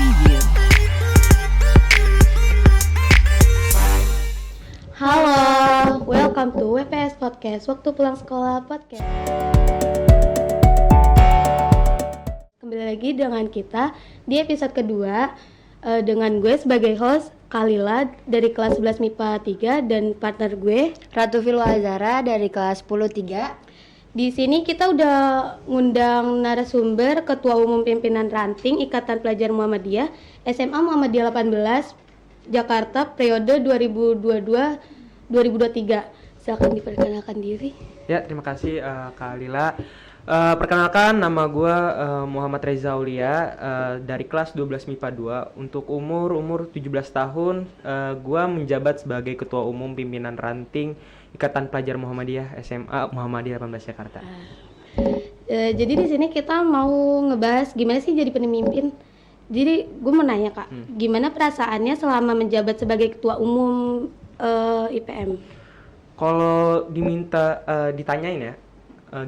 Preview. Halo, welcome to WPS Podcast, Waktu Pulang Sekolah Podcast. Kembali lagi dengan kita di episode kedua dengan gue sebagai host Kalila dari kelas 11 MIPA 3 dan partner gue Ratu Filwa Azara dari kelas 10-3. Di sini kita udah ngundang narasumber Ketua Umum Pimpinan Ranting Ikatan Pelajar Muhammadiyah SMA Muhammadiyah 18 Jakarta periode 2022-2023. Silakan diperkenalkan diri. Ya, terima kasih Kak Lila. Perkenalkan, nama gue Muhammad Reza Aulia dari kelas 12 MIPA 2. Untuk umur 17 tahun, gue menjabat sebagai Ketua Umum Pimpinan Ranting Ikatan Pelajar Muhammadiyah SMA Muhammadiyah 18 Jakarta. Jadi di sini kita mau ngebahas gimana sih jadi pemimpin. Jadi gue mau nanya Kak, gimana perasaannya selama menjabat sebagai Ketua Umum IPM? Kalau ditanyain ya,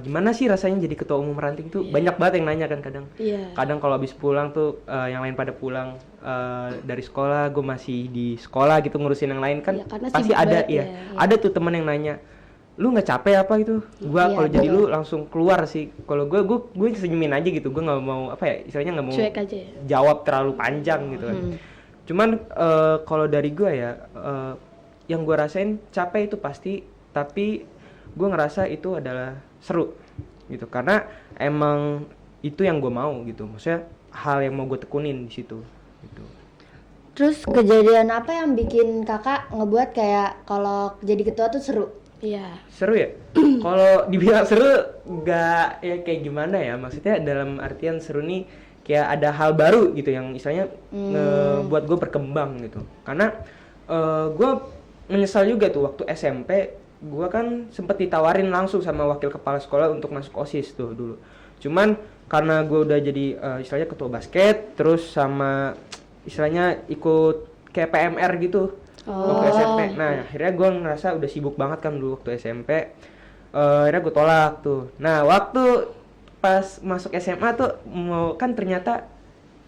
gimana sih rasanya jadi Ketua Umum Ranting tuh? Banyak banget yang nanya kan kadang. Kadang kalau habis pulang tuh yang lain pada pulang dari sekolah, gue masih di sekolah gitu ngurusin yang lain kan. Pasti ada ada tuh teman yang nanya, lu nggak capek apa gitu? Gua kalau jadi lu langsung keluar sih. Kalau gue senyumin aja gitu. Gue nggak mau istilahnya nggak mau jawab terlalu panjang gitu kan. Cuman kalau dari gue ya, yang gue rasain capek itu pasti, tapi gue ngerasa itu adalah seru gitu, karena emang itu yang gue mau gitu, maksudnya hal yang mau gue tekunin di situ gitu. Terus kejadian apa yang bikin kakak ngebuat kayak kalau jadi ketua tuh seru? Iya. Seru ya? Kalau dibilang seru nggak ya kayak gimana ya, maksudnya dalam artian seru nih kayak ada hal baru gitu yang istilahnya buat gue berkembang gitu. Karena gue menyesal juga tuh waktu SMP gue kan sempet ditawarin langsung sama wakil kepala sekolah untuk masuk OSIS tuh dulu. Cuman karena gue udah jadi istilahnya ketua basket, terus sama istilahnya ikut kayak PMR gitu waktu SMP. Nah akhirnya gue ngerasa udah sibuk banget kan dulu waktu SMP. Akhirnya gue tolak tuh. Nah waktu pas masuk SMA tuh kan ternyata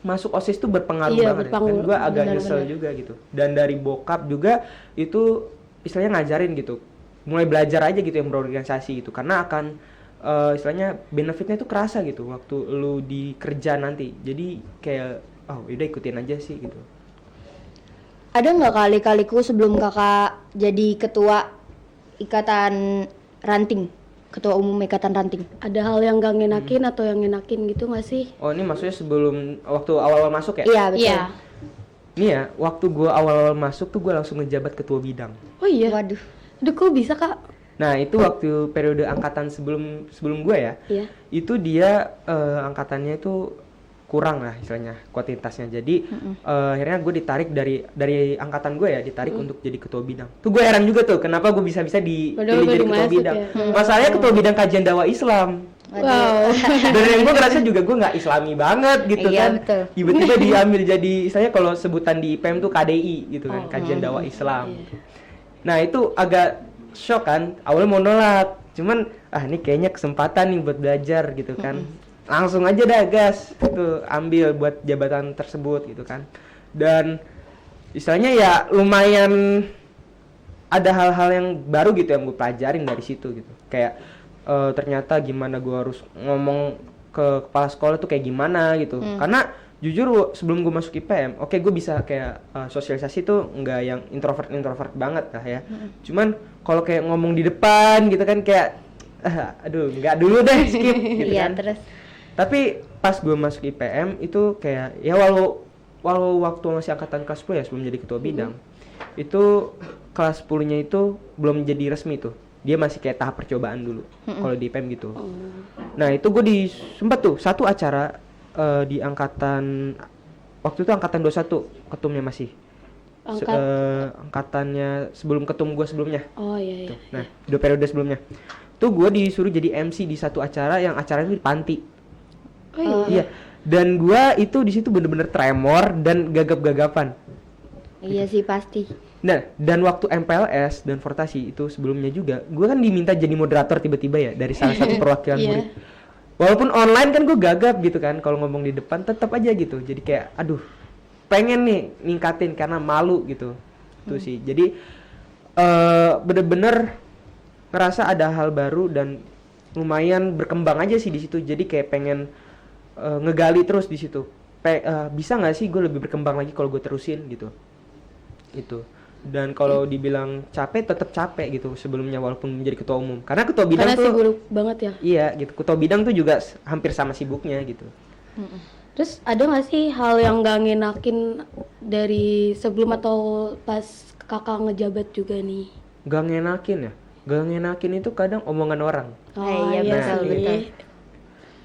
masuk OSIS tuh berpengaruh banget ya. Dan gue agak nyesel juga gitu. Dan dari bokap juga itu istilahnya ngajarin gitu, mulai belajar aja gitu yang berorganisasi gitu, karena akan istilahnya benefitnya tuh kerasa gitu waktu lu di kerja nanti. Jadi kayak udah ikutin aja sih gitu. Ada nggak kali-kaliku sebelum kakak jadi ketua ikatan ranting, ketua umum ikatan ranting, Ada hal yang gak ngenakin atau yang ngenakin gitu gak sih? Oh ini maksudnya sebelum waktu awal-awal masuk ya? Iya betul. Iya. Nih ya, waktu gue awal-awal masuk tuh gue langsung ngejabat ketua bidang. Oh iya. Waduh. Aduh kok bisa Kak? Nah itu waktu periode angkatan sebelum gue ya. Iya. Itu dia angkatannya itu kurang lah istilahnya kuantitasnya. Jadi akhirnya gue ditarik dari angkatan gue ya, ditarik untuk jadi ketua bidang. Tuh gue heran juga tuh kenapa gue bisa dipilih jadi ketua bidang. Ya. Masalahnya ketua bidang kajian dakwah Islam. Wow. Dan yang gue ngerasa juga gue nggak Islami banget gitu Iya, kan. betul. Tiba-tiba diambil jadi istilahnya kalau sebutan di IPM tuh KDI gitu kan, kajian dakwah Islam. Nah itu agak shock kan, awalnya mau nolak, cuman ini kayaknya kesempatan nih buat belajar gitu kan. Langsung aja dah gas tuh ambil buat jabatan tersebut gitu kan. Dan istilahnya ya lumayan ada hal-hal yang baru gitu yang gue pelajarin dari situ gitu. Kayak ternyata gimana gue harus ngomong ke kepala sekolah tuh kayak gimana gitu. Karena jujur sebelum gue masuk IPM, gue bisa kayak sosialisasi tuh nggak yang introvert banget lah ya. Cuman kalau kayak ngomong di depan gitu kan kayak aduh nggak dulu deh, skip gitu kan. Terus. Tapi pas gue masuk IPM itu kayak ya walau waktu masih angkatan kelas 10 ya sebelum jadi ketua bidang, itu kelas 10-nya itu belum jadi resmi tuh. Dia masih kayak tahap percobaan dulu kalau di IPM gitu. Nah itu gue sempet tuh satu acara di angkatan waktu itu angkatan 21 ketumnya masih angkatannya sebelum ketum gue sebelumnya. Oh iya. Tuh. Nah 2 periode sebelumnya tuh gue disuruh jadi MC di satu acara yang acaranya di panti. Oh Iya. Dan gue itu di situ bener-bener tremor dan gagap-gagapan. Iya sih pasti. Nah, dan waktu MPLS dan Fortasi itu sebelumnya juga, gue kan diminta jadi moderator tiba-tiba ya dari salah satu perwakilan murid. Walaupun online kan gue gagap gitu kan, kalau ngomong di depan tetap aja gitu. Jadi kayak, aduh, pengen nih ningkatin karena malu gitu. Itu sih. Jadi bener-bener ngerasa ada hal baru dan lumayan berkembang aja sih di situ. Jadi kayak pengen ngegali terus di situ. Bisa nggak sih gue lebih berkembang lagi kalau gue terusin gitu. Itu. Dan kalau dibilang capek, tetap capek gitu sebelumnya walaupun menjadi ketua umum. Karena ketua bidang Karena tuh sibuk banget ya. iya gitu. Ketua bidang tuh juga hampir sama sibuknya gitu. Terus ada nggak sih hal yang nggak ngenakin dari sebelum atau pas kakak ngejabat juga nih? Gak ngenakin ya. Gak ngenakin itu kadang omongan orang. Iya, betul, sih. betul.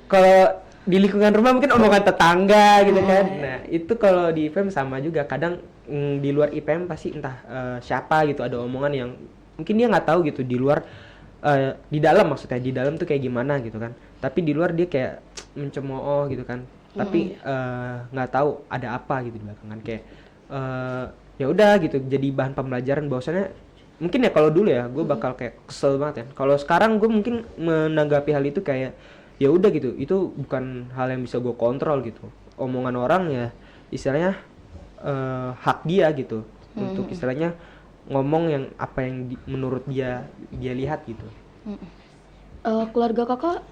Kalau di lingkungan rumah mungkin omongan tetangga gitu kan. Nah, itu kalau di IPM sama juga. Kadang di luar IPM pasti entah siapa gitu ada omongan yang mungkin dia nggak tahu gitu di luar di dalam maksudnya di dalam tuh kayak gimana gitu kan. Tapi di luar dia kayak mencemooh gitu kan. Tapi nggak tahu ada apa gitu di belakangan kayak ya udah gitu jadi bahan pembelajaran bahwasanya mungkin ya kalau dulu ya gue bakal kayak kesel banget ya. Kalau sekarang gue mungkin menanggapi hal itu kayak ya udah gitu, itu bukan hal yang bisa gue kontrol gitu. Omongan orang ya istilahnya hak dia gitu untuk istilahnya ngomong yang apa yang menurut dia lihat gitu. Keluarga kakak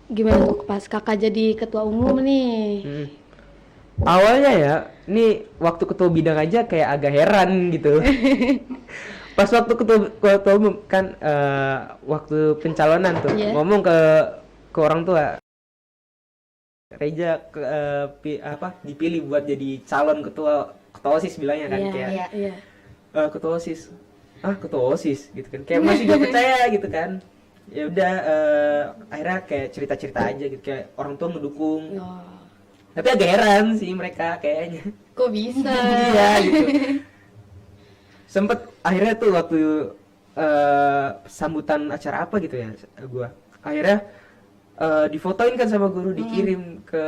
gimana tuh pas kakak jadi ketua umum nih? Awalnya ya, ini waktu ketua bidang aja kayak agak heran gitu. Pas waktu ketua umum kan waktu pencalonan tuh ngomong ke orang tua, Reja dipilih buat jadi calon ketua OSIS bilangnya kan kayak ketua OSIS, ketua OSIS gitu kan, kayak masih gak percaya gitu kan. Ya udah akhirnya kayak cerita aja gitu kayak orang tua mendukung. Tapi agak heran sih mereka kayaknya. Kok bisa? Iya gitu. Sempet akhirnya tuh waktu sambutan acara apa gitu ya gua. Akhirnya difotoin kan sama guru, dikirim ke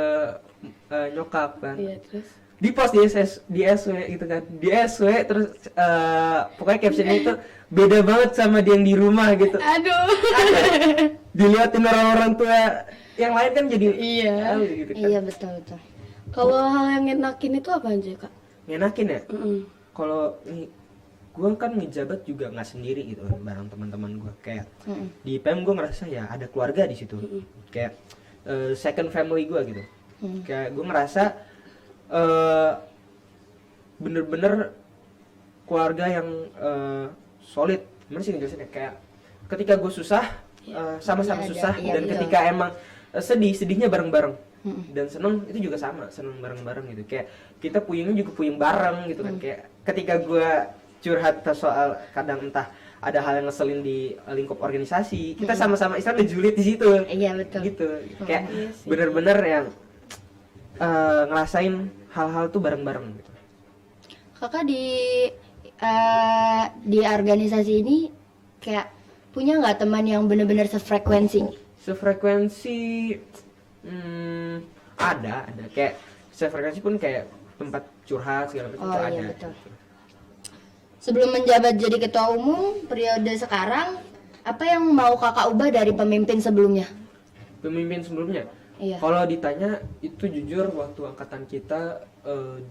nyokap kan. Iya, terus Di post di SW gitu kan. Di SW terus pokoknya captionnya itu beda banget sama dia yang di rumah gitu. aduh. Dilihatin orang-orang tua yang lain kan jadi gitu kan. Iya, betul. Kalau hal yang ngenakin itu apa aja kak? Ngenakin ya? Kalau nih gue kan ngejabat juga nggak sendiri gitu bareng teman-teman gue kayak di IPM gue ngerasa ya ada keluarga di situ kayak second family gue gitu. Kayak gue ngerasa bener-bener keluarga yang solid. Gimana sih ngejelasinnya, kayak ketika gue susah sama-sama susah dan ketika emang sedihnya bareng-bareng dan seneng itu juga sama, seneng bareng-bareng gitu. Kayak kita puyengnya juga puyeng bareng gitu kan. Kayak ketika gue curhat soal kadang entah ada hal yang ngeselin di lingkup organisasi, kita sama-sama istilah ngejulit di situ. Iya, betul. Gitu. Kayak bener-bener yang ngerasain hal-hal tuh bareng-bareng gitu. Kakak di organisasi ini kayak punya nggak teman yang benar-benar sefrekuensi? Sefrekuensi ada kayak sefrekuensi pun kayak tempat curhat segala macam itu ada. Betul. Sebelum menjabat jadi ketua umum periode sekarang, apa yang mau kakak ubah dari pemimpin sebelumnya? Pemimpin sebelumnya? Iya. Kalau ditanya itu jujur waktu angkatan kita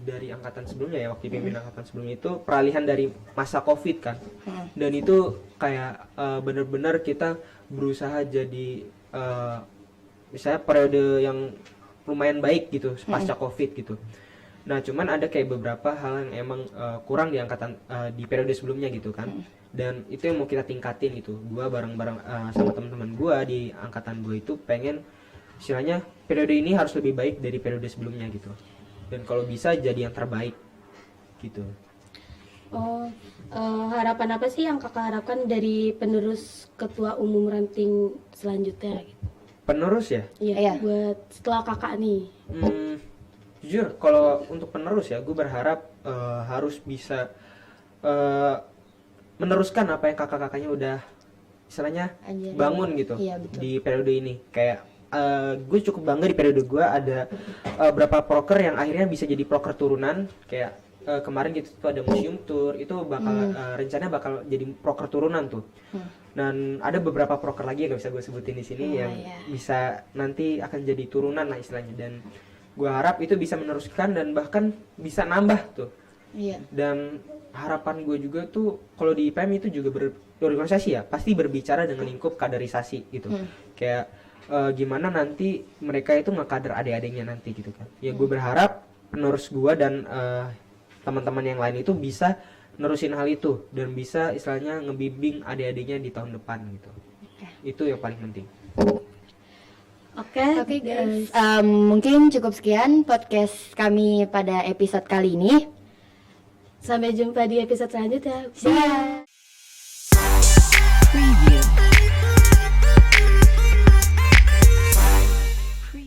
dari angkatan sebelumnya ya, waktu pimpin angkatan sebelumnya itu peralihan dari masa COVID kan. Dan itu kayak benar-benar kita berusaha jadi misalnya periode yang lumayan baik gitu pasca COVID gitu. Nah, cuman ada kayak beberapa hal yang emang kurang di angkatan di periode sebelumnya gitu kan. Dan itu yang mau kita tingkatin gitu. Gua bareng-bareng sama teman-teman gua di angkatan gua itu pengen istilahnya periode ini harus lebih baik dari periode sebelumnya gitu. Dan kalau bisa jadi yang terbaik gitu. Harapan apa sih yang kakak harapkan dari penerus ketua umum ranting selanjutnya gitu? Penerus ya? Iya. Buat setelah kakak nih. Jujur kalau untuk penerus ya, gue berharap harus bisa meneruskan apa yang kakak-kakaknya udah istilahnya bangun gitu di periode ini. Kayak gue cukup bangga di periode gue ada beberapa proker yang akhirnya bisa jadi proker turunan. Kayak kemarin gitu tuh ada museum tour, itu bakal rencananya bakal jadi proker turunan tuh. Dan ada beberapa proker lagi yang gak bisa gue sebutin di sini yang bisa nanti akan jadi turunan lah istilahnya. Dan gue harap itu bisa meneruskan dan bahkan bisa nambah tuh. Iya. Dan harapan gue juga tuh kalau di IPM itu juga berorganisasi ya, pasti berbicara dengan lingkup kaderisasi gitu. Kayak gimana nanti mereka itu ngekader adik-adiknya nanti gitu kan. Ya gue berharap penerus gue dan teman-teman yang lain itu bisa nerusin hal itu dan bisa istilahnya ngebimbing adik-adiknya di tahun depan gitu. Itu yang paling penting. Oke Guys, mungkin cukup sekian podcast kami pada episode kali ini. Sampai jumpa di episode selanjutnya. See ya.